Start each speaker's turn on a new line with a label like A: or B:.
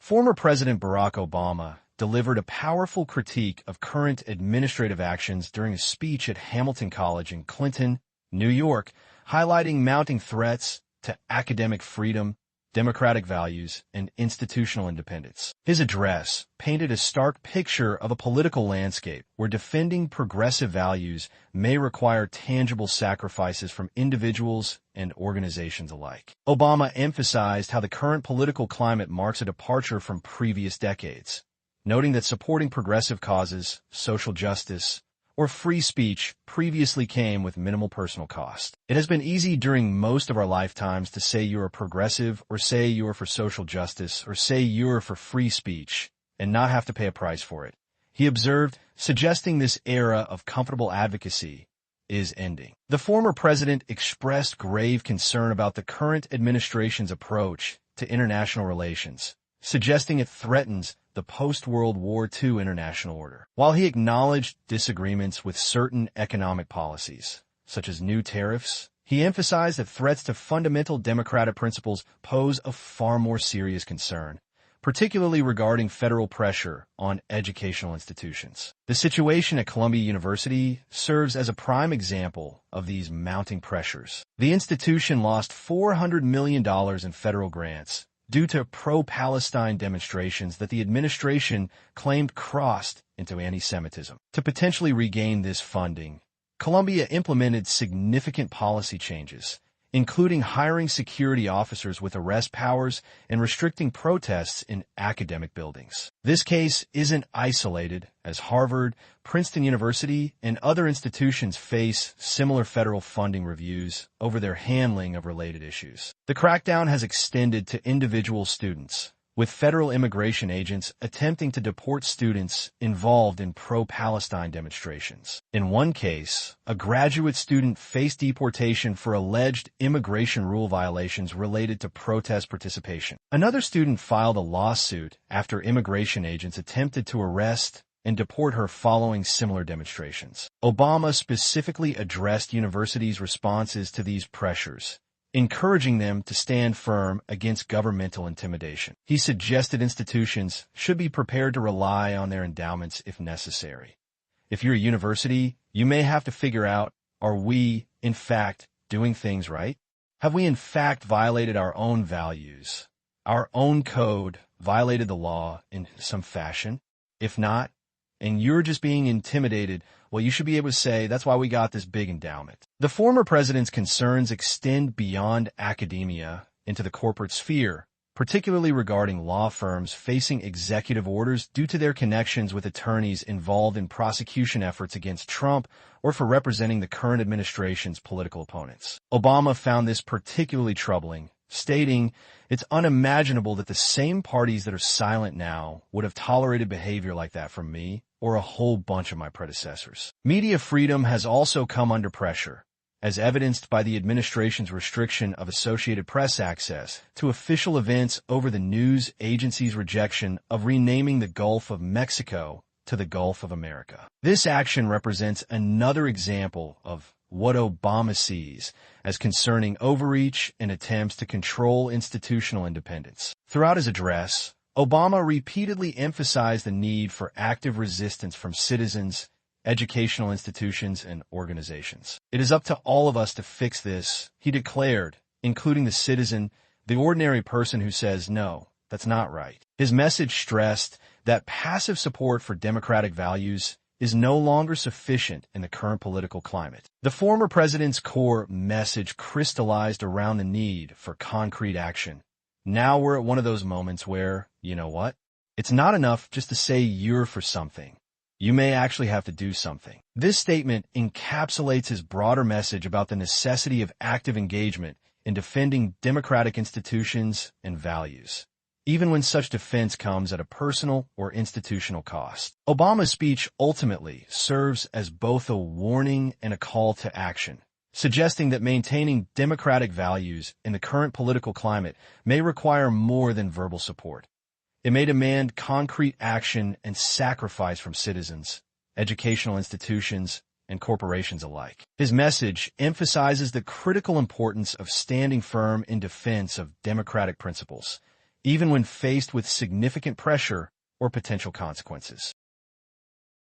A: Former President Barack Obama delivered a powerful critique of current administrative actions during a speech at Hamilton College in Clinton, New York, highlighting mounting threats to academic freedom, democratic values, and institutional independence. His address painted a stark picture of a political landscape where defending progressive values may require tangible sacrifices from individuals and organizations alike. Obama emphasized how the current political climate marks a departure from previous decades, noting that supporting progressive causes, social justice, or free speech previously came with minimal personal cost. It has been easy during most of our lifetimes to say you're a progressive, or say you're for social justice, or say you're for free speech, and not have to pay a price for it, he observed, suggesting this era of comfortable advocacy is ending. The former president expressed grave concern about the current administration's approach to international relations, suggesting it threatens the post-World War II international order. While he acknowledged disagreements with certain economic policies, such as new tariffs, he emphasized that threats to fundamental democratic principles pose a far more serious concern, particularly regarding federal pressure on educational institutions. The situation at Columbia University serves as a prime example of these mounting pressures. The institution lost $400 million in federal grants due to pro-Palestine demonstrations that the administration claimed crossed into anti-Semitism. To potentially regain this funding, Columbia implemented significant policy changes, including hiring security officers with arrest powers and restricting protests in academic buildings. This case isn't isolated, as Harvard, Princeton University, and other institutions face similar federal funding reviews over their handling of related issues. The crackdown has extended to individual students, with federal immigration agents attempting to deport students involved in pro-Palestine demonstrations. In one case, a graduate student faced deportation for alleged immigration rule violations related to protest participation. Another student filed a lawsuit after immigration agents attempted to arrest and deport her following similar demonstrations. Obama specifically addressed universities' responses to these pressures, encouraging them to stand firm against governmental intimidation. He suggested institutions should be prepared to rely on their endowments if necessary. If you're a university, you may have to figure out, are we, in fact, doing things right? Have we, in fact, violated our own values? Our own code violated the law in some fashion? If not, and you're just being intimidated, well, you should be able to say, that's why we got this big endowment. The former president's concerns extend beyond academia into the corporate sphere, particularly regarding law firms facing executive orders due to their connections with attorneys involved in prosecution efforts against Trump or for representing the current administration's political opponents. Obama found this particularly troubling, stating, "It's unimaginable that the same parties that are silent now would have tolerated behavior like that from me or a whole bunch of my predecessors." Media freedom has also come under pressure, as evidenced by the administration's restriction of Associated Press access to official events over the news agency's rejection of renaming the Gulf of Mexico to the Gulf of America. This action represents another example of what Obama sees as concerning overreach and attempts to control institutional independence. Throughout his address, Obama repeatedly emphasized the need for active resistance from citizens, educational institutions, and organizations. "It is up to all of us to fix this," he declared, including the citizen, the ordinary person who says, "No, that's not right." His message stressed that passive support for democratic values is no longer sufficient in the current political climate. The former president's core message crystallized around the need for concrete action. Now we're at one of those moments where, you know what? It's not enough just to say you're for something. You may actually have to do something. This statement encapsulates his broader message about the necessity of active engagement in defending democratic institutions and values, even when such defense comes at a personal or institutional cost. Obama's speech ultimately serves as both a warning and a call to action, suggesting that maintaining democratic values in the current political climate may require more than verbal support. It may demand concrete action and sacrifice from citizens, educational institutions, and corporations alike. His message emphasizes the critical importance of standing firm in defense of democratic principles, even when faced with significant pressure or potential consequences.